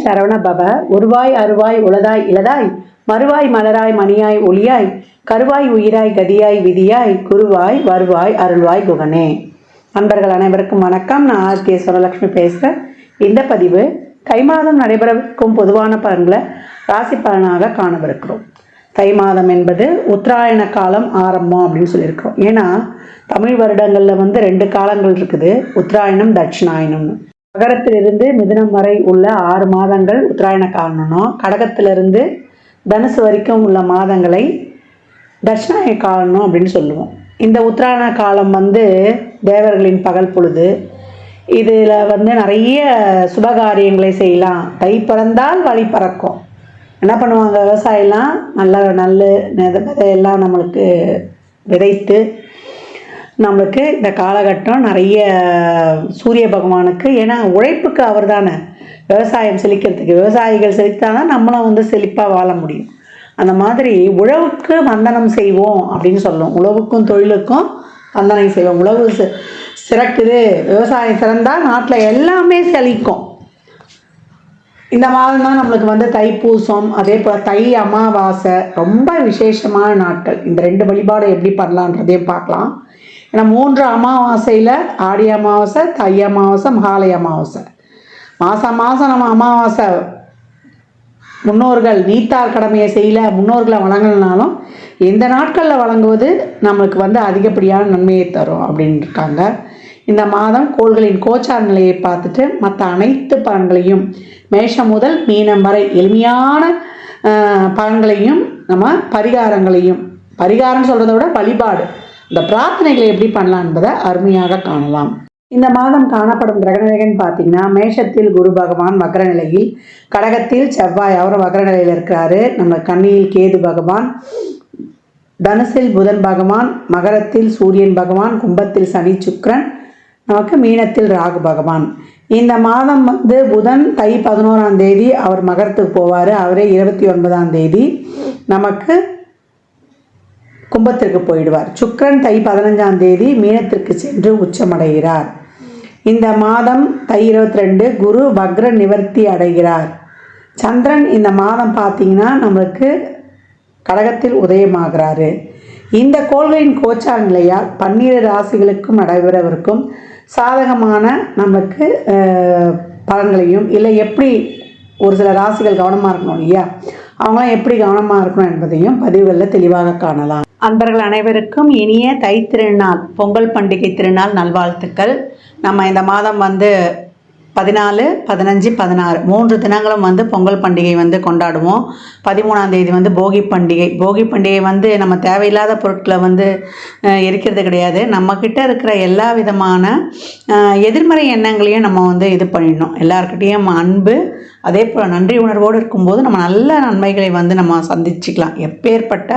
சரவண பவ. உருவாய் அருவாய் உளதாய் இளதாய் மறுவாய் மலராய் மணியாய் ஒளியாய் கருவாய் உயிராய் கதியாய் விதியாய் குருவாய் வருவாய் அருள்வாய் குகனே. நண்பர்கள் அனைவருக்கும் வணக்கம். நான் ஆர்கே சுரலட்சுமி பேசுகிறேன். இந்த பதிவு தை மாதம் நடைபெறவிருக்கும் பொதுவான பலன்களை ராசி பலனாக காணவிருக்கிறோம். தை மாதம் என்பது உத்தராயண காலம் ஆரம்பம் அப்படின்னு சொல்லியிருக்கிறோம். ஏன்னா தமிழ் வருடங்களில் 2 காலங்கள் இருக்குது, உத்தராயணம் தட்சிணாயணம்னு. மகரத்திலிருந்து மிதுனம் வரை உள்ள 6 மாதங்கள் உத்தராயண காலம்னும், கடகத்திலிருந்து தனுசு வரைக்கும் உள்ள மாதங்களை தட்சிணாயன காலம் அப்படின்னு சொல்லுவோம். இந்த உத்தராயண காலம் தேவர்களின் பகல் பொழுது. இதில் நிறைய சுபகாரியங்களை செய்யலாம். தை பிறந்தால் வழி பறக்கும். என்ன பண்ணுவாங்க, விவசாயம்லாம் நல்ல விதையெல்லாம் நம்மளுக்கு விதைத்து நம்மளுக்கு இந்த காலகட்டம் நிறைய சூரிய பகவானுக்கு, ஏன்னா உழைப்புக்கு அவர் தானே விவசாயம் செழிக்கிறதுக்கு. விவசாயிகள் செழித்தாதான் நம்மளும் செழிப்பாக வாழ முடியும். அந்த மாதிரி உழவுக்கு வந்தனம் செய்வோம் அப்படின்னு சொல்லுவோம். உழவுக்கும் தொழிலுக்கும் வந்தனம் செய்வோம். உழவு சிறக்குது, விவசாயம் சிறந்தால் நாட்டில் எல்லாமே செழிக்கும். இந்த மாதம் தான் நம்மளுக்கு தைப்பூசம், அதே போல் தை அமாவாசை ரொம்ப விசேஷமான நாட்கள். இந்த 2 வழிபாடு எப்படி பண்ணலான்றதையும் பார்க்கலாம். ஏன்னா 3 அமாவாசையில் ஆடி அமாவாசை, தை அமாவாசை, மகாலய அமாவாசை. மாதம் நம்ம அமாவாசை முன்னோர்கள் நீத்தார் கடமையை செய்யல, முன்னோர்களை வழங்கலனாலும் இந்த நாட்களில் வழங்குவது நம்மளுக்கு அதிகப்படியான நன்மையை தரும் அப்படின்னு இருக்காங்க. இந்த மாதம் கோள்களின் கோச்சார நிலையை பார்த்துட்டு மற்ற அனைத்து பலன்களையும் மேஷம் முதல் மீனம் வரை எளிமையான பலன்களையும் நம்ம பரிகாரம் சொல்கிறத விட வழிபாடு, இந்த பிரார்த்தனைகளை எப்படி பண்ணலாம் என்பதை அருமையாக காணலாம். இந்த மாதம் காணப்படும் கிரகநிலைகள்னு பார்த்தீங்கன்னா, மேஷத்தில் குரு பகவான் வக்ர நிலையில், கடகத்தில் செவ்வாய் அவரும் வக்ர நிலையில் இருக்கிறாரு. நம்ம கன்னியில் கேது பகவான், தனுசில் புதன் பகவான், மகரத்தில் சூரியன் பகவான், கும்பத்தில் சனி சுக்கிரன், நமக்கு மீனத்தில் ராகு பகவான். இந்த மாதம் புதன் தை 11ஆம் தேதி அவர் மகரத்துக்கு போவார். அவரே 29ஆம் தேதி நமக்கு கும்பத்திற்கு போயிடுவார். சுக்கிரன் தை 15ஆம் தேதி மீனத்திற்கு சென்று உச்சமடைகிறார். இந்த மாதம் தை 22 குரு வக்ர நிவர்த்தி அடைகிறார். சந்திரன் இந்த மாதம் பார்த்திங்கன்னா நம்மளுக்கு கடகத்தில் உதயமாகிறாரு. இந்த கோள்களின் கோச்சார நிலையால் 12 ராசிகளுக்கும் நடைபெறவிருக்கும் சாதகமான நம்மளுக்கு பலன்களையும், இல்லை எப்படி ஒரு சில ராசிகள் கவனமாக இருக்கணும் இல்லையா, அவங்களாம் எப்படி கவனமாக இருக்கணும் என்பதையும் பதிவுகளில் தெளிவாக காணலாம். அன்பர்கள் அனைவருக்கும் இனிய தை திருநாள், பொங்கல் பண்டிகை திருநாள் நல்வாழ்த்துக்கள். நம்ம இந்த மாதம் 14, 15, 16 3 தினங்களும் பொங்கல் பண்டிகை கொண்டாடுவோம். 13ஆம் தேதி போகி பண்டிகை. போகி பண்டிகை நம்ம தேவையில்லாத பொருட்களை எரிக்கிறது கிடையாது. நம்மக்கிட்ட இருக்கிற எல்லா விதமான எதிர்மறை எண்ணங்களையும் நம்ம இது பண்ணிடணும். எல்லாருக்கிட்டேயும் அன்பு, அதே போல் நன்றி உணர்வோடு இருக்கும்போது நம்ம நல்ல நன்மைகளை நம்ம சந்திச்சுக்கலாம், எப்பேற்பட்ட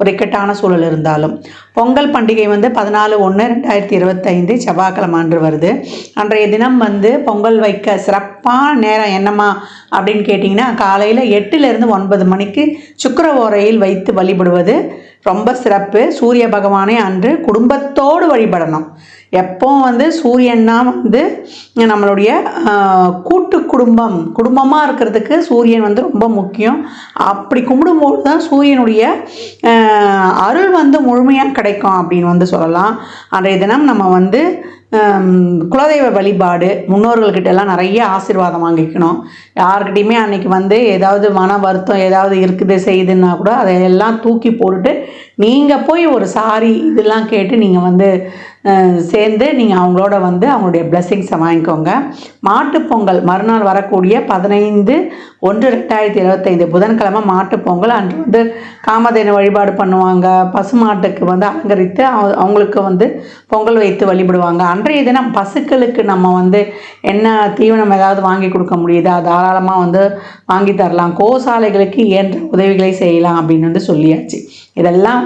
ஒரு இக்கட்டான சூழல் இருந்தாலும். பொங்கல் பண்டிகை 14/1/2025 செவ்வாய்க்கிழமை அன்று வருது. அன்றைய தினம் பொங்கல் வைக்க சிறப்பான நேரம் என்னம்மா அப்படின்னு கேட்டிங்கன்னா, காலையில் 8லிருந்து 9 மணிக்கு சுக்கிர ஓரையில் வைத்து வழிபடுவது ரொம்ப சிறப்பு. சூரிய பகவானை அன்று குடும்பத்தோடு வழிபடணும். எப்போ சூரியன்னா நம்மளுடைய கூட்டு குடும்பமாக இருக்கிறதுக்கு சூரியன் ரொம்ப முக்கியம். அப்படி கும்பிடும்போது தான் சூரியனுடைய அருள் முழுமையாக கிடைக்கும் அப்படின்னு சொல்லலாம். அன்றைய தினம் நம்ம குலதெய்வ வழிபாடு, முன்னோர்கள்கிட்ட எல்லாம் நிறைய ஆசீர்வாதம் வாங்கிக்கணும். யாருக்கிட்டையுமே அன்றைக்கி ஏதாவது மன வருத்தம் ஏதாவது இருக்குது செய்யுதுன்னா கூட அதையெல்லாம் தூக்கி போட்டுட்டு நீங்கள் போய் ஒரு சாரி இதெல்லாம் கேட்டு நீங்கள் சேர்ந்து நீங்கள் அவங்களோட அவங்களுடைய பிளெஸ்ஸிங்ஸை வாங்கிக்கோங்க. மாட்டுப்பொங்கல் மறுநாள் வரக்கூடிய 15/1/2025 புதன்கிழமை மாட்டுப்பொங்கல். அன்று காமதேனு வழிபாடு பண்ணுவாங்க. பசுமாட்டுக்கு அலங்கரித்து அவங்களுக்கு பொங்கல் வைத்து வழிபடுவாங்க. அன்றைய தினம் பசுக்களுக்கு நம்ம என்ன தீவனம் ஏதாவது வாங்கி கொடுக்க முடியுதா தாராளமாக வாங்கி தரலாம். கோசாலைகளுக்கு இயன்ற உதவிகளை செய்யலாம் அப்படின்னு சொல்லியாச்சு. இதெல்லாம்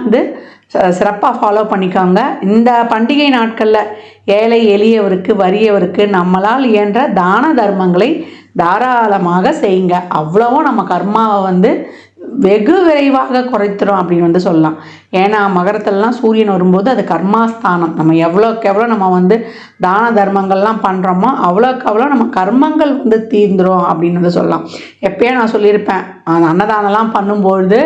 சிறப்பாக ஃபாலோ பண்ணிக்கோங்க. இந்த பண்டிகை நாட்களில் ஏழை எளியவருக்கு வறியவருக்கு நம்மளால் இயன்ற தான தர்மங்களை தாராளமாக செய்யுங்க. அவ்வளவும் நம்ம கர்மாவை வெகு விரைவாக குறைத்துரும் அப்படின்னு வந்து சொல்லலாம். ஏன்னா மகரத்திலலாம் சூரியன் வரும்போது அது கர்மாஸ்தானம். நம்ம எவ்வளோக்கு எவ்வளோ நம்ம வந்து தான தர்மங்கள்லாம் பண்ணுறோமோ அவ்வளோக்கு அவ்வளோ நம்ம கர்மங்கள் வந்து தீர்ந்துடும் அப்படின்னு வந்து சொல்லலாம். எப்பயே நான் சொல்லியிருப்பேன், அந்த அன்னதானம்லாம் பண்ணும்பொழுது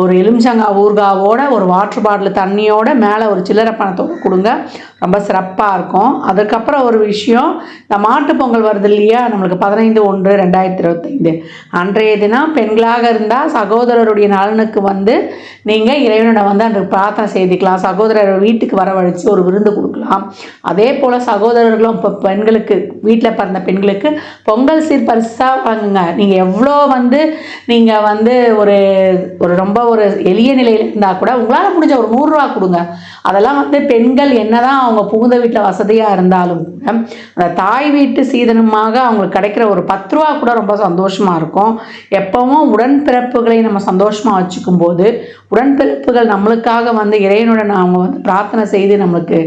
ஒரு எலுமிச்சங்காய் ஊறுகாவோட ஒரு வாட்டர் பாட்டில் தண்ணியோட மேலே ஒரு சில்லறை பணத்தோடு கொடுங்க, ரொம்ப சிறப்பாக இருக்கும். அதுக்கப்புறம் ஒரு விஷயம், இந்த மாட்டு பொங்கல் வருது இல்லையா, நம்மளுக்கு 15/1/2025 அன்றைய தினம் பெண்களாக இருந்தால் சகோதரருடைய நலனுக்கு வந்து நீங்கள் இறைவனிடம் வந்து அந்த பிரார்த்தனை செய்துக்கலாம். சகோதரர் வீட்டுக்கு வரவழைச்சு ஒரு விருந்து கொடுக்கலாம். அதே போல் சகோதரர்களும் இப்போ பெண்களுக்கு, வீட்டில் பிறந்த பெண்களுக்கு பொங்கல் சீர் பரிசாக வாங்குங்க. நீங்கள் எவ்வளோ வந்து நீங்கள் வந்து ஒரு ஒரு ரொம்ப ஒரு எளிய நிலையில் இருந்தால் கூட உங்களால் முடிஞ்ச ஒரு 100 ரூபா கொடுங்க. அதெல்லாம் வந்து பெண்கள் என்னதான் அவங்க புகுந்த வீட்டில் வசதியாக இருந்தாலும் கூட அந்த தாய் வீட்டு சீதனமாக அவங்களுக்கு கிடைக்கிற ஒரு 10 ரூபா கூட ரொம்ப சந்தோஷமாக இருக்கும். எப்பவும் உடன்பிறப்புகளை நம்ம சந்தோஷமாக வச்சுக்கும் போது, உடன்பிறப்புகள் நம்மளுக்காக வந்து இறைவனுடன் அவங்க வந்து பிரார்த்தனை செய்து நம்மளுக்கு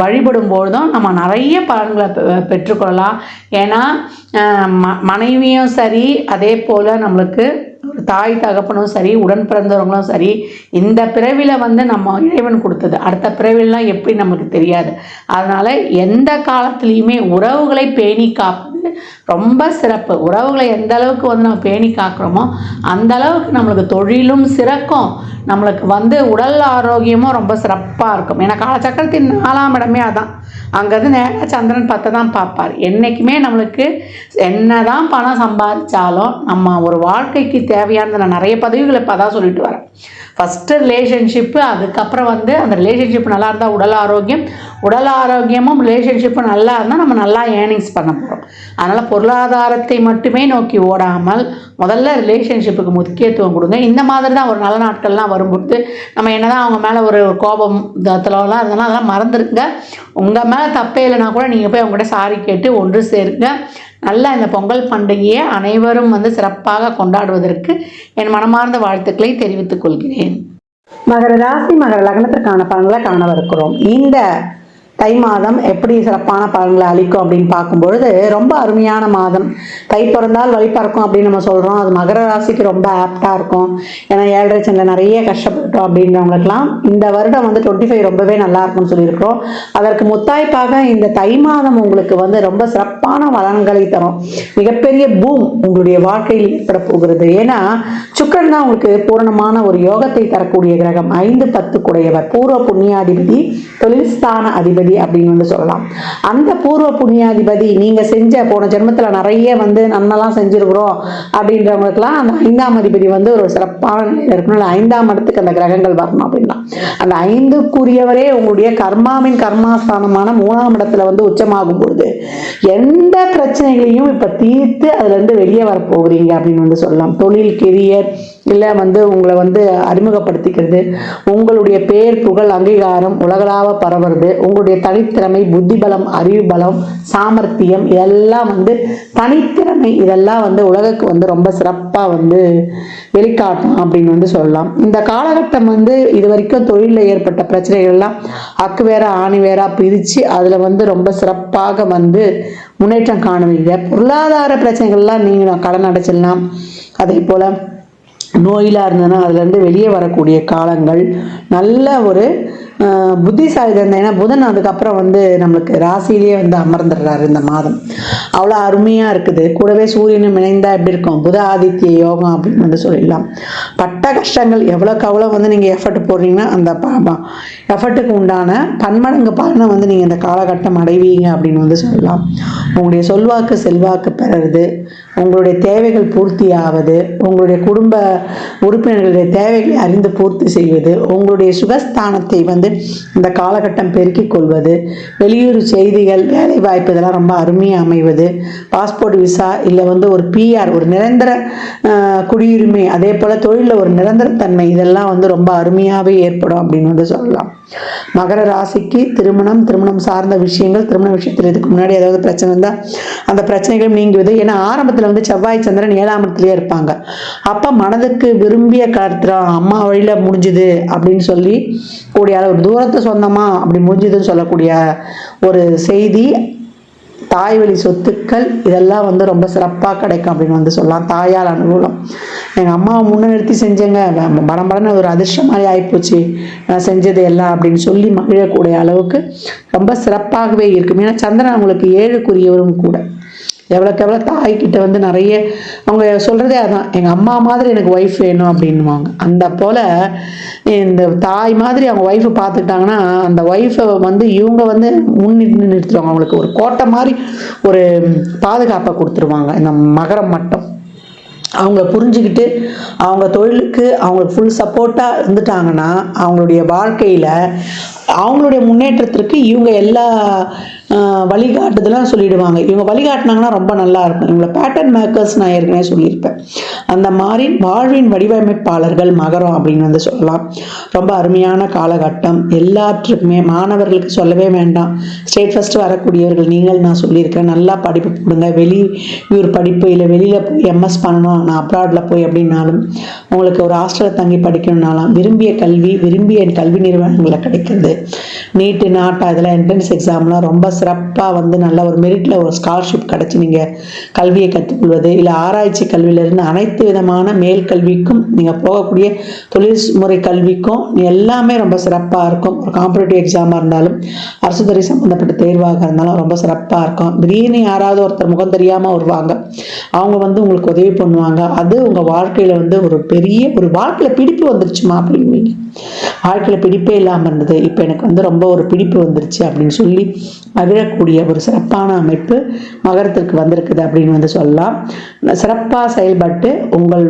வழிபடும் பொழுதும் நம்ம நிறைய பலன்களை பெற்றுக்கொள்ளலாம். ஏன்னா மனைவியும் சரி, அதே போல் நம்மளுக்கு தாய் தகப்பனும் சரி, உடன் பிறந்தவங்களும் சரி, இந்த பிறவியில் வந்து நம்ம இறைவன் கொடுத்தது, அடுத்த பிறவிலாம் எப்படி நமக்கு தெரியாது. அதனால் எந்த காலத்துலேயுமே உறவுகளை பேணி காப்பது ரொம்ப சிறப்பு. உறவுகளை எந்த அளவுக்கு வந்து நம்ம பேணி காக்கிறோமோ அந்த அளவுக்கு நம்மளுக்கு தொழிலும் சிறக்கும், நம்மளுக்கு வந்து உடல் ஆரோக்கியமும் ரொம்ப சிறப்பாக இருக்கும். ஏன்னா காலச்சக்கரத்தின் 4ஆம் இடமே அதான். அங்கேருந்து நேராக சந்திரன் 10 தான் பார்ப்பார். என்றைக்குமே நம்மளுக்கு என்ன தான் பணம் சம்பாதிச்சாலும் நம்ம ஒரு வாழ்க்கைக்கு தேவையானது, நான் நிறைய பதவிகளை இப்போ தான் சொல்லிட்டு வரேன். ஃபஸ்ட்டு ரிலேஷன்ஷிப்பு, அதுக்கப்புறம் வந்து அந்த ரிலேஷன்ஷிப் நல்லா இருந்தால் உடல் ஆரோக்கியமும் ரிலேஷன்ஷிப்பும் நல்லா இருந்தால் நம்ம நல்லா ஏர்னிங்ஸ் பண்ண போகிறோம். அதனால் பொருளாதாரத்தை மட்டுமே நோக்கி ஓடாமல் முதல்ல ரிலேஷன்ஷிப்புக்கு முக்கியத்துவம் கொடுங்க. இந்த மாதிரி தான் ஒரு நல்ல நாட்கள்லாம் வரும்போது நம்ம என்ன தான் அவங்க மேலே ஒரு கோபம் தத்தலாம் இருந்தோம்னா அதெல்லாம் மறந்துருங்க. உங்கள் மேலே தப்பே இல்லைனா கூட நீங்கள் போய் அவங்ககிட்ட சாரி கேட்டு ஒன்று சேருங்க. நல்லா இந்த பொங்கல் பண்டிகையை அனைவரும் வந்து சிறப்பாக கொண்டாடுவதற்கு என் மனமார்ந்த வாழ்த்துக்களை தெரிவித்துக் கொள்கிறேன். மகர ராசி மகர லக்னத்திற்கான பலன்களை காணவிருக்கிறோம். இந்த தை மாதம் எப்படி சிறப்பான பலன்களை அளிக்கும் அப்படின்னு பார்க்கும்பொழுது ரொம்ப அருமையான மாதம். தை பிறந்தால் வழி பறக்கும் அப்படின்னு நம்ம சொல்கிறோம். அது மகர ராசிக்கு ரொம்ப ஆப்டாக இருக்கும். ஏன்னா 7.5 சனியில் நிறைய கஷ்டப்பட்டோம் அப்படின்றவங்களுக்கெல்லாம் இந்த வருடம் வந்து 25 ரொம்பவே நல்லா இருக்கும்னு சொல்லியிருக்கிறோம். அதற்கு முத்தாய்ப்பாக இந்த தை மாதம் உங்களுக்கு வந்து ரொம்ப சிறப்பான பலன்களை தரும். மிகப்பெரிய பூம் உங்களுடைய வாழ்க்கையில் ஏற்பட போகிறது. ஏன்னா சுக்கிரன் தான் உங்களுக்கு பூரணமான ஒரு யோகத்தை தரக்கூடிய கிரகம். 5-10 குடையவர், பூர்வ புண்ணியாதிபதி, தொழில் ஸ்தான அதிபதி அப்படின்னு வந்து சொல்லலாம். அந்த பூர்வ புண்ணியாதிபதி நீங்க செஞ்ச போன ஜென்மத்துல நிறைய வந்து நன்னெல்லாம் செஞ்சிருக்கிறோம் அப்படின்றவங்களுக்குலாம் அந்த 5ஆம் அதிபதி வந்து ஒரு சிறப்பான நிலையில இருக்கணும். 5ஆம் இடத்துக்கு அந்த கிரகங்கள் வரணும் அப்படின்னா அந்த 5க்குரியவரே உங்களுடைய கர்மாவின் கர்மாஸ்தானமான 3ஆம் இடத்துல வந்து உச்சமாகும் பொழுது எந்த பிரச்சனைகளையும் இப்ப தீர்த்து அதுல இருந்து வெளியே வரப்போகிறீங்க அப்படின்னு வந்து சொல்லலாம். தொழில், கெரியர், இல்லை வந்து உங்களை வந்து அறிமுகப்படுத்திக்கிறது, உங்களுடைய பேர் புகழ் அங்கீகாரம் உலகளாவ பரவுறது, உங்களுடைய தனித்திறமை, புத்தி பலம், அறிவு பலம், சாமர்த்தியம், இதெல்லாம் வந்து தனித்திறமை, இதெல்லாம் வந்து உலகுக்கு வந்து ரொம்ப சிறப்பாக வந்து வெளிக்காட்டும் அப்படின்னு வந்து சொல்லலாம். இந்த காலகட்டம் வந்து இது வரைக்கும் தொழிலில் ஏற்பட்ட பிரச்சனைகள்லாம் அக்கு வேற ஆணி வேற பிரித்து அதில் வந்து ரொம்ப சிறப்பாக வந்து முன்னேற்றம் காணுவீங்க. பொருளாதார பிரச்சனைகள்லாம் நீங்கள் கடன் அடைச்சிடலாம். அதே போல் நோயிலாக இருந்ததுன்னா அதுலேருந்து வெளியே வரக்கூடிய காலங்கள், நல்ல ஒரு புத்திசாலி தந்தை. ஏன்னா புதன் அதுக்கப்புறம் வந்து நம்மளுக்கு ராசியிலேயே வந்து அமர்ந்துடுறாரு இந்த மாதம். அவ்வளோ அருமையாக இருக்குது. கூடவே சூரியனும் இணைந்தா எப்படி இருக்கும், புத ஆதித்ய யோகம் அப்படின்னு வந்து சொல்லிடலாம். பட்ட கஷ்டங்கள் எவ்வளோக்கு அவ்வளோ வந்து நீங்கள் எஃபர்ட் போடுறீங்கன்னா அந்த எஃபர்ட்டுக்கு உண்டான பன்மடங்கு பலனை வந்து நீங்கள் இந்த காலகட்டம் அடைவீங்க அப்படின்னு வந்து சொல்லலாம். உங்களுடைய சொல்வாக்கு செல்வாக்கு பெறுறது, உங்களுடைய தேவைகள் பூர்த்தி ஆவது, உங்களுடைய குடும்ப உறுப்பினர்களுடைய தேவைகளை அறிந்து பூர்த்தி செய்வது, உங்களுடைய சுகஸ்தானத்தை வந்து இந்த காலகட்டம் பெருக்கிக் கொள்வது, வெளியூர் செய்திகள், வேலை வாய்ப்பு இதெல்லாம் ரொம்ப அருமையாக அமைவது, பாஸ்போர்ட் விசா இல்லை வந்து ஒரு PR ஒரு நிரந்தர குடியுரிமை, அதே போல் தொழிலில் ஒரு நிரந்தரத்தன்மை, இதெல்லாம் வந்து ரொம்ப அருமையாகவே ஏற்படும் அப்படின்னு வந்து சொல்லலாம். மகர ராசிக்கு திருமணம் சார்ந்த விஷயங்கள், திருமண விஷயத்தில் இதுக்கு முன்னாடி ஏதாவது பிரச்சனை இருந்தால் அந்த பிரச்சனைகளும் நீங்குவது. ஏன்னா ஆரம்பத்தில் வந்து செவ்வாய் சந்திரன் 7ஆம் இடத்துலேயே இருப்பாங்க. அப்போ மனதுக்கு விரும்பிய கருத்துறோம் அம்மா வழியில் முடிஞ்சுது அப்படின்னு சொல்லி கூடிய ஒரு தூரத்தை சொந்தமாக அப்படி முடிஞ்சுதுன்னு சொல்லக்கூடிய ஒரு செய்தி தாய் வழி சொத்துக்கள் இதெல்லாம் வந்து ரொம்ப சிறப்பாக கிடைக்கும் அப்படின்னு வந்து சொல்லலாம். தாயால் அனுகூலம். எங்கள் அம்மாவை முன்னிறுத்தி செஞ்சேங்க, பரம்பரன்னு ஒரு அதிர்ஷ்டம் மாதிரி ஆகிப்போச்சு நான் செஞ்சது எல்லாம் அப்படின்னு சொல்லி மகிழக்கூடிய அளவுக்கு ரொம்ப சிறப்பாகவே இருக்கும். ஏன்னா சந்திரன் அவங்களுக்கு 7க்குரியவரும் கூட. எவ்வளோக்கு எவ்வளோ தாய்கிட்ட வந்து நிறைய அவங்க சொல்கிறதே அதான், எங்கள் அம்மா மாதிரி எனக்கு ஒய்ஃப் வேணும் அப்படின்வாங்க. அந்த போல் இந்த தாய் மாதிரி அவங்க ஒய்ஃபை பார்த்துக்கிட்டாங்கன்னா அந்த ஒய்ஃபை வந்து இவங்க வந்து நிறுத்துவாங்க. அவங்களுக்கு ஒரு கோட்டை மாதிரி ஒரு பாதுகாப்பை கொடுத்துருவாங்க இந்த மகரம் மட்டும். அவங்கள புரிஞ்சுக்கிட்டு அவங்க தொழிலுக்கு அவங்களுக்கு ஃபுல் சப்போர்ட்டாக இருந்துட்டாங்கன்னா அவங்களுடைய வாழ்க்கையில் அவங்களுடைய முன்னேற்றத்திற்கு இவங்க எல்லா வழிகாட்டுதெல்லாம் சொல்லிடுவாங்க. இவங்க வழிகாட்டினாங்கன்னா ரொம்ப நல்லா இருக்கும். இவங்களை பேட்டர்ன் மேக்கர்ஸ் நான் ஏற்கனவே சொல்லியிருப்பேன். அந்த மாதிரி வாழ்வின் வடிவமைப்பாளர்கள் மகரம் அப்படின்னு வந்து சொல்லலாம். ரொம்ப அருமையான காலகட்டம் எல்லாற்றுக்குமே. மாணவர்களுக்கு சொல்லவே வேண்டாம். ஸ்டேட் ஃபஸ்ட்டு வரக்கூடியவர்கள் நீங்கள் நான் சொல்லியிருக்கிறேன். நல்லா படிப்பு போடுங்க. வெளியூர் படிப்பு இல்லை வெளியில் போய் எம்எஸ் பண்ணணும் நான் அப்ராடில் போய் அப்படின்னாலும், உங்களுக்கு ஒரு ஹாஸ்டலில் தங்கி படிக்கணும்னாலும் விரும்பிய கல்வி விரும்பிய கல்வி நிறுவனங்களில் கிடைக்கிறது. நீட்டு நாட்டா இதெல்லாம் என்ட்ரன்ஸ் எக்ஸாம்லாம் ரொம்ப சிறப்பாக வந்து நல்ல ஒரு மெரிட்டில் ஒரு ஸ்காலர்ஷிப் கிடச்சி நீங்கள் கல்வியை கற்றுக்கொள்வது, இல்லை ஆராய்ச்சி கல்வியிலிருந்து அனைத்து விதமான மேல் கல்விக்கும் நீங்கள் போகக்கூடிய தொழில்முறை கல்விக்கும் எல்லாமே ரொம்ப சிறப்பாக இருக்கும். ஒரு காம்படிட்டிவ் எக்ஸாமாக இருந்தாலும் அரசு துறை சம்மந்தப்பட்ட தேர்வாக இருந்தாலும் ரொம்ப சிறப்பாக இருக்கும். திடீர்னு யாராவது ஒருத்தர் முகம் தெரியாமல் வருவாங்க, அவங்க வந்து உங்களுக்கு உதவி பண்ணுவாங்க. அது உங்கள் வாழ்க்கையில் வந்து ஒரு பெரிய ஒரு வாழ்க்கையில் பிடிப்பு வந்துருச்சுமா அப்படிங்குவீங்க. வாழ்க்கையில் பிடிப்பே இல்லாமல் இருந்தது, இப்போ எனக்கு வந்து ரொம்ப ஒரு பிடிப்பு வந்துருச்சு அப்படின்னு சொல்லி மகிழக்கூடிய ஒரு சிறப்பான அமைப்பு மகரத்திற்கு வந்திருக்குது அப்படின்னு வந்து சொல்லலாம். சிறப்பாக செயல்பட்டு உங்கள்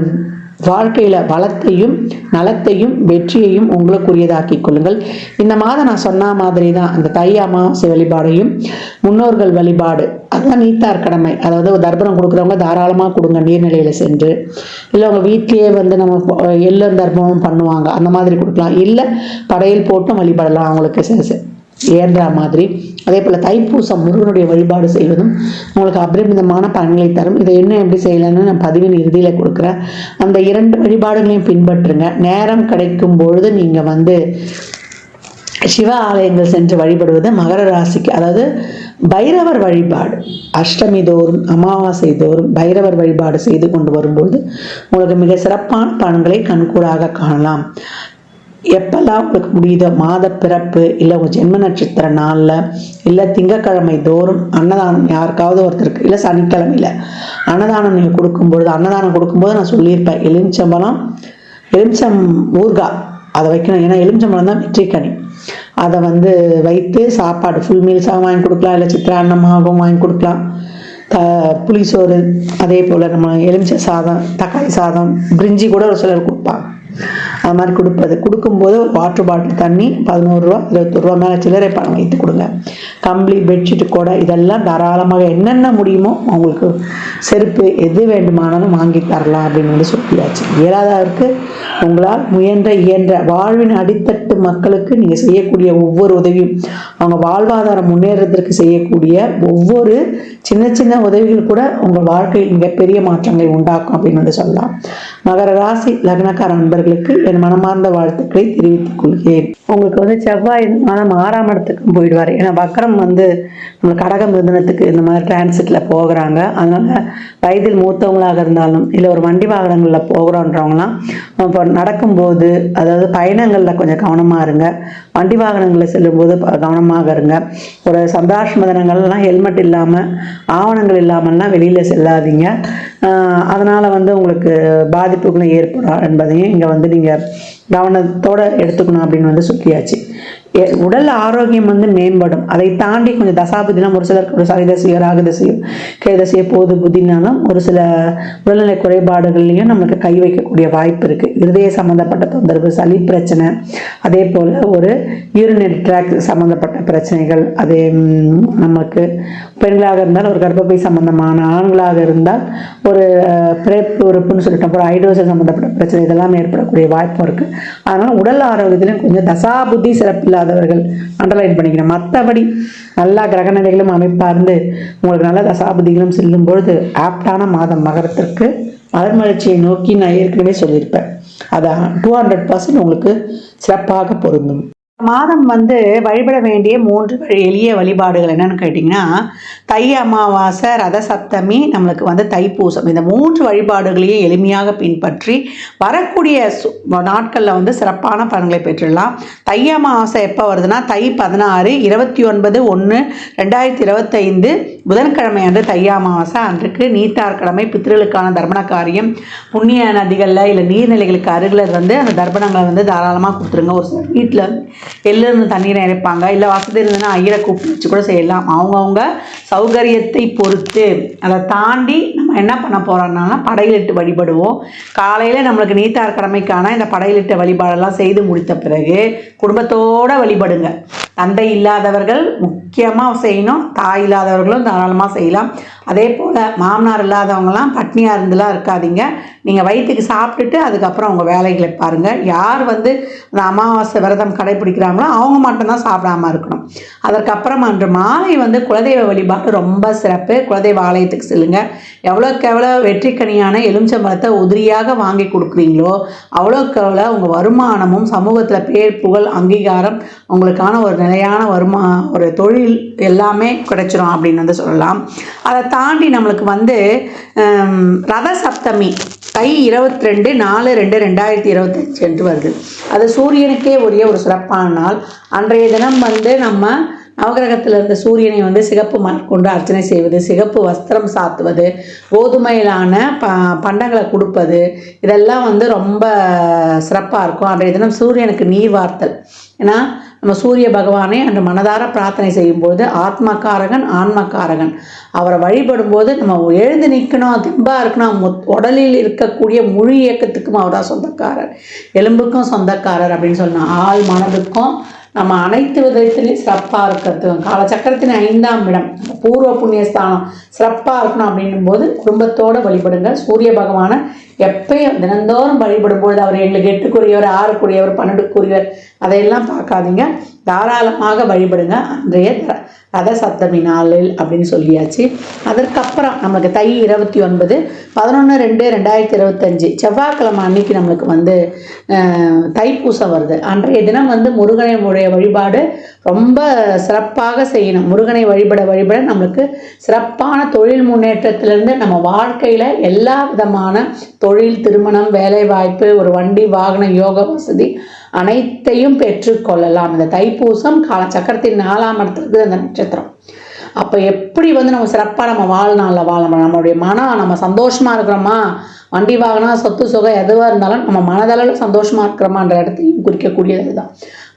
வாழ்க்கையில் வளத்தையும் நலத்தையும் வெற்றியையும் உங்களுக்குரியதாக்கி கொள்ளுங்கள். இந்த மாதம் நான் சொன்ன மாதிரி தான் அந்த தை அமாவாசை வழிபாடையும் முன்னோர்கள் வழிபாடு அதுதான் நீத்தார் கடமை. அதாவது தர்ப்பணம் கொடுக்குறவங்க தாராளமாக கொடுங்க நீர்நிலையில் சென்று. இல்லை உங்கள் வீட்லேயே வந்து நம்ம எள்ளும் தர்ப்பணமும் பண்ணுவாங்க, அந்த மாதிரி கொடுக்கலாம். இல்லை படையல் போட்டும் வழிபடலாம் அவங்களுக்கு ஏன்ற மாதிரி. அதே போல் தைப்பூசம் முருகனுடைய வழிபாடு செய்வதும் உங்களுக்கு அபரிமிதமான பலன்களை தரும். இதை என்ன எப்படி செய்யலான்னு நான் பதிவின் இறுதியில் கொடுக்குறேன். அந்த 2 வழிபாடுகளையும் பின்பற்றுங்க. நேரம் கிடைக்கும் பொழுது நீங்கள் வந்து சிவ ஆலயங்கள் சென்று வழிபடுவது மகர ராசிக்கு, அதாவது பைரவர் வழிபாடு அஷ்டமி தோறும் அமாவாசை தோறும் பைரவர் வழிபாடு செய்து கொண்டு வரும்போது உங்களுக்கு மிக சிறப்பான பலன்களை கண்கூடாக காணலாம். எப்பெல்லாம் உங்களுக்கு முடியுதோ மாத பிறப்பு இல்லை உங்கள் ஜென்ம நட்சத்திர நாளில் இல்லை திங்கக்கிழமை தோறும் அன்னதானம் யாருக்காவது ஒருத்தருக்கு, இல்லை சனிக்கிழமையில் அன்னதானம் நீங்கள் கொடுக்கும்பொழுது, அன்னதானம் கொடுக்கும்போது நான் சொல்லியிருப்பேன் எலுமிச்சம் ஊர்காய் அதை வைக்கணும். ஏன்னா எலுமிச்சம்பழம் தான் வெற்றிக்கனி. அதை வந்து வைத்து சாப்பாடு ஃபுல் மீல்ஸாக வாங்கி கொடுக்கலாம், இல்லை சித்திரான்னமாகவும் வாங்கி கொடுக்கலாம். புளிசோறு, அதே போல் நம்ம எலுமிச்சை சாதம், தக்காளி சாதம், பிரிஞ்சி கூட ஒரு சிலர் கொடுப்பாங்க. அது மாதிரி கொடுக்கும்போது ஒரு வாட்டர் பாட்டில் தண்ணி 11 ரூபா 21 ரூபா மேலே சில்லறை பணம் வைத்து கொடுங்க. கம்பளி பெட்ஷீட்டு கூட இதெல்லாம் தாராளமாக என்னென்ன முடியுமோ அவங்களுக்கு செருப்பு எது வேண்டுமானாலும் வாங்கி தரலாம் அப்படின்னு வந்து சொல்லியாச்சு. இயலாதவருக்கு உங்களால் இயன்ற வாழ்வின் அடித்தட்டு மக்களுக்கு நீங்கள் செய்யக்கூடிய ஒவ்வொரு உதவியும், அவங்க வாழ்வாதாரம் முன்னேறதற்கு செய்யக்கூடிய ஒவ்வொரு சின்ன சின்ன உதவிகள் கூட உங்கள் வாழ்க்கையில் மிகப்பெரிய மாற்றங்களை உண்டாக்கும் அப்படின்னு வந்து சொல்லலாம். மகர ராசி லக்னக்கார நண்பர்களுக்கு என் மனமார்ந்த வாழ்த்துக்களை தெரிவித்துக் கொள்கிறேன். உங்களுக்கு வந்து செவ்வாய் மாதம் 6ஆம் இடத்துக்கும் போயிடுவார். ஏன்னா வக்கரம் வந்து நம்ம கடகம் மிதுனத்துக்கு இந்த மாதிரி டிரான்சிட்டில் போகிறாங்க. அதனால வயதில் மூத்தவங்களாக இருந்தாலும் இல்லை ஒரு வண்டி வாகனங்களில் போகிறோன்றவங்களாம் இப்போ நடக்கும்போது, அதாவது பயணங்களில் கொஞ்சம் கவனமாக இருங்க. வண்டி வாகனங்களில் செல்லும்போது கவனமாக இருங்க. ஒரு சந்தாஷ்ம தினங்கள்லாம் ஹெல்மெட் இல்லாமல் ஆவணங்கள் இல்லாமல்லாம் வெளியில் செல்லாதீங்க. அதனால் வந்து உங்களுக்கு பாதிப்புகளும் ஏற்படும் என்பதையும் இங்கே வந்து நீங்கள் கவனத்தோடு எடுத்துக்கணும் அப்படின்னு வந்து சொல்லியாச்சு. உடல் ஆரோக்கியம் வந்து மேம்படும். அதை தாண்டி கொஞ்சம் தசாபுதினம் ஒரு சிலருக்கு ஒரு சனிதசையோ ராகுதசையோ கேதசையோ போது புத்தினாலும் ஒரு சில உடல்நிலை குறைபாடுகள்லையும் நமக்கு கை வைக்கக்கூடிய வாய்ப்பு இருக்குது. இருதய சம்மந்தப்பட்ட தொந்தரவு, சளி பிரச்சனை, அதே போல் ஒரு யூரினரி ட்ராக் சம்மந்தப்பட்ட பிரச்சனைகள், அதே நமக்கு பெண்களாக இருந்தால் ஒரு கர்ப்பப்பை சம்பந்தமான, ஆண்களாக இருந்தால் ஒரு பிறப்பு உறுப்புன்னு சொல்லிட்டோம், ஒரு ஹைட்ரோசல் சம்மந்தப்பட்ட பிரச்சனை இதெல்லாம் ஏற்படக்கூடிய வாய்ப்பும் இருக்குது. அதனால் உடல் ஆரோக்கியத்திலும் கொஞ்சம் தசாபுத்தி சிறப்பில்லாதவர்கள் அண்டர்லைன் பண்ணிக்கணும். மற்றபடி நல்லா கிரகநிலைகளும் அமைப்பார்ந்து உங்களுக்கு நல்ல தசாபுதிகளும் செல்லும் பொழுது ஆப்டான மாதம் மகரத்திற்கு மலர்மலர்ச்சியை நோக்கி நான் ஏற்கனவே சொல்லியிருப்பேன். அதை 200% உங்களுக்கு சிறப்பாக பொருந்தும். மாதம் வழிபட வேண்டிய 3 எளிய வழிபாடுகள் என்னன்னு கேட்டிங்கன்னா, தை அமாவாசை, ரத சப்தமி, நம்மளுக்கு தைப்பூசம். இந்த 3 வழிபாடுகளையும் எளிமையாக பின்பற்றி வரக்கூடிய நாட்களில் சிறப்பான பலன்களை பெற்றுடலாம். தை அமாவாசை எப்போ வருதுன்னா, தை 16 29/1/2025 புதன்கிழமை அன்று தை அமாவாசை. அன்றைக்கு நீத்தார் கடமை, பித்ருக்களுக்கான தர்ப்பண காரியம், புண்ணிய நதிகளில் இல்லை நீர்நிலைகளுக்கு அருகில் அந்த தர்ப்பணங்களை தாராளமாக கொடுத்துருங்க. ஒரு சில வீட்டில் எள்ளிருந்து தண்ணீரை இறைப்பாங்க, இல்லை வசதி இருந்ததுன்னா ஐயரை கூப்பிட்டு வச்சு கூட செய்யலாம். அவங்கவுங்க சௌகரியத்தை பொறுத்து. அதை தாண்டி நம்ம என்ன பண்ண போகிறோம்னா, படையிலிட்டு வழிபடுவோம். காலையில் நம்மளுக்கு நீத்தார் கடமைக்கான இந்த படையிலிட்ட வழிபாடெல்லாம் செய்து முடித்த பிறகு குடும்பத்தோடு வழிபடுங்க. தந்தை இல்லாதவர்கள் முக்கியமாக செய்யணும், தாய் இல்லாதவர்களும் தாராளமாக செய்யலாம். அதே போல் மாமனார் இல்லாதவங்களாம் பட்னியாக இருந்துலாம் இருக்காதீங்க. நீங்கள் வயிற்றுக்கு சாப்பிட்டுட்டு அதுக்கப்புறம் அவங்க வேலைகளை பாருங்கள். யார் அந்த அமாவாசை விரதம் கடைப்பிடிக்கிறாங்களோ அவங்க மட்டும்தான் சாப்பிடாமல் இருக்கணும். அதற்கப்புறம் அன்று மாலை குலதெய்வ வழிபாடு ரொம்ப சிறப்பு. குலதெய்வ ஆலயத்துக்கு செல்லுங்க. எவ்வளோக்கு எவ்வளோ வெற்றிக்கனியான எலுமிச்சம்பழத்தை உதிரியாக வாங்கி கொடுக்குறீங்களோ அவ்வளோக்கு எவ்வளோ உங்கள் வருமானமும் சமூகத்தில் பேர் புகழ் அங்கீகாரம் உங்களுக்கான ஒரு நிலையான ஒரு தொழில் எல்லாமே கிடைச்சிரும் அப்படின்னு சொல்லலாம். அதை தாண்டி நம்மளுக்கு ரத சப்தமி தை 22/4/2025 என்று வருது. அது சூரியனுக்கே உரிய ஒரு சிறப்பான நாள். அன்றைய தினம் நம்ம நவகிரகத்தில் இருந்த சூரியனை சிகப்பு மலர் கொண்டு அர்ச்சனை செய்வது, சிகப்பு வஸ்திரம் சாத்துவது, கோதுமையிலான பண்டங்களை கொடுப்பது, இதெல்லாம் ரொம்ப சிறப்பாக இருக்கும். அன்றைய தினம் சூரியனுக்கு நீர் வார்த்தல். ஏன்னா நம்ம சூரிய பகவானை அன்று மனதார பிரார்த்தனை செய்யும்பொழுது ஆத்மகாரகன் ஆன்மகாரகன் அவரை வழிபடும்போது நம்ம எழுந்து நிற்கணும், தெம்பாக இருக்கணும். உடலில் இருக்கக்கூடிய முழு இயக்கத்துக்கும் அவர் தான் சொந்தக்காரர், எலும்புக்கும் சொந்தக்காரர் அப்படின்னு சொன்னால் ஆள் மனதுக்கும் நம்ம அனைத்து விதத்திலையும் சிறப்பாக இருக்கிறதுக்கும் காலச்சக்கரத்தின் 5ஆம் இடம் பூர்வ புண்ணியஸ்தானம் சிறப்பாக இருக்கணும் அப்படின்னும் போது குடும்பத்தோடு வழிபடுங்க. சூரிய பகவானை எப்பயும் தினந்தோறும் வழிபடும்பொழுது அவர் எங்களுக்கு 8க்குரியவர், 6க்குரியவர், 12க்குரியவர் அதையெல்லாம் பார்க்காதீங்க. தாராளமாக வழிபடுங்க அன்றைய ரத சப்தமி நாளில் அப்படின்னு சொல்லியாச்சு. அதற்கப்புறம் நம்மளுக்கு தை 29/11/2025 செவ்வாய்க்கிழமை அன்னைக்கு நம்மளுக்கு தைப்பூசம் வருது. அன்றைய தினம் முருகனுடைய வழிபாடு ரொம்ப சிறப்பாக செய்யணும். முருகனை வழிபட நம்மளுக்கு சிறப்பான தொழில் முன்னேற்றத்திலிருந்து நம்ம வாழ்க்கையில் எல்லா விதமான தொழில், திருமணம், வேலைவாய்ப்பு, ஒரு வண்டி வாகன யோக வசதி அனைத்தையும் பெற்றுக்கொள்ளலாம். இந்த தைப்பூசம் காலச்சக்கரத்தின் 4ஆம் இடத்துக்கு அந்த நட்சத்திரம். அப்போ எப்படி நம்ம சிறப்பாக நம்ம வாழ்நாளில் வாழணும், நம்மளுடைய மனம் நம்ம சந்தோஷமாக இருக்கிறோமா, வண்டி வாகனம் சொத்து சுகம் எதுவாக இருந்தாலும் நம்ம மனதளவில் சந்தோஷமாக இருக்கிறோமான்ற இடத்தையும் குறிக்கக்கூடியது தான்.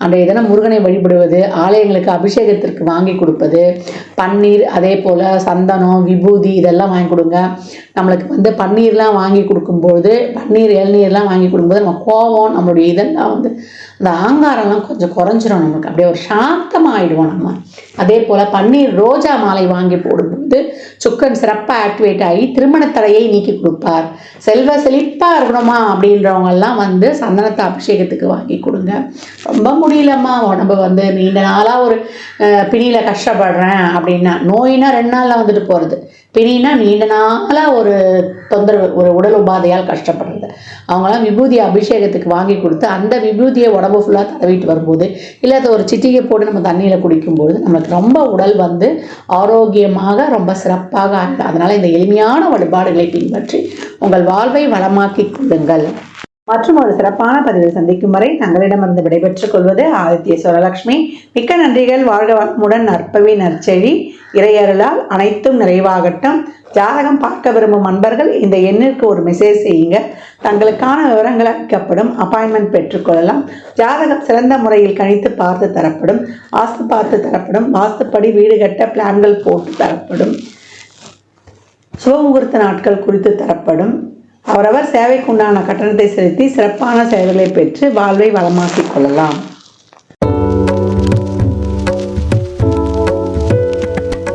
அன்றைய தினம் முருகனை வழிபடுவது, ஆலயங்களுக்கு அபிஷேகத்திற்கு வாங்கி கொடுப்பது, பன்னீர், அதே போல் சந்தனம், விபூதி இதெல்லாம் வாங்கி கொடுங்க. நம்மளுக்கு பன்னீர்லாம் வாங்கி கொடுக்கும்பொழுது, பன்னீர் இளநீர்லாம் வாங்கி கொடுக்கும்போது நம்ம கோபம், நம்மளுடைய இதெல்லாம் அந்த ஆங்காரம்லாம் கொஞ்சம் குறைஞ்சிரும். நமக்கு அப்படியே ஒரு சாந்தமாகிடுவோம் நம்ம. அதே போல் பன்னீர் ரோஜா மாலை வாங்கி போடும்போது சுக்கரன் சிறப்பாக ஆக்டிவேட் ஆகி திருமண தடையை நீக்கி கொடுப்பார். செல்வ செழிப்பாக இருக்கணுமா அப்படின்றவங்கெல்லாம் சந்தனத்தை அபிஷேகத்துக்கு வாங்கி கொடுங்க. ரொம்ப முடியலம்மா உடம்பு நீண்ட நாளாக ஒரு பிணியில் கஷ்டப்படுறேன் அப்படின்னா, நோயினா 2 நாளில் போகிறது, பிணினா நீண்ட நாளாக ஒரு தொந்தரவு, ஒரு உடல் உபாதையால் கஷ்டப்படுறது, அவங்களாம் விபூதி அபிஷேகத்துக்கு வாங்கி கொடுத்து அந்த விபூதியை உடம்பு ஃபுல்லாக தடவிட்டு வரும்போது, இல்லை அதை ஒரு சிட்டிகை போட்டு நம்ம தண்ணியில் குடிக்கும்போது நம்மளுக்கு ரொம்ப உடல் ஆரோக்கியமாக ரொம்ப சிறப்பாக ஆகும். அதனால் இந்த எளிமையான வழிபாடுகளை பின்பற்றி உங்கள் வாழ்வை வளமாக்கி கொள்ளுங்கள். மற்றும் ஒரு சிறப்பான பதிவில் சந்திக்கும் வரை தங்களிடமிருந்து விடைபெற்றுக் கொள்வது ஆதித்ய சுரலட்சுமி. மிக்க நன்றிகள். வாழ்க வளமுடன். நற்பவி நற்செழி இறையருளால் அனைத்தும் நிறைவாகட்டும். ஜாதகம் பார்க்க விரும்பும் அன்பர்கள் இந்த எண்ணிற்கு ஒரு மெசேஜ் செய்யுங்க. தங்களுக்கான விவரங்கள் அளிக்கப்படும். அப்பாயின்மெண்ட் பெற்றுக்கொள்ளலாம். ஜாதகம் சிறந்த முறையில் கணித்து பார்த்து தரப்படும். வாஸ்து பார்த்து தரப்படும். வாஸ்துப்படி வீடு கட்ட பிளான்கள் போட்டு தரப்படும். சுபமுகூர்த்த நாட்கள் குறித்து தரப்படும். அவரவர் சேவைக்குண்டான கட்டணத்தை செலுத்தி சிறப்பான சேவைகளை பெற்று வாழ்வை வளமாக்கிக் கொள்ளலாம்.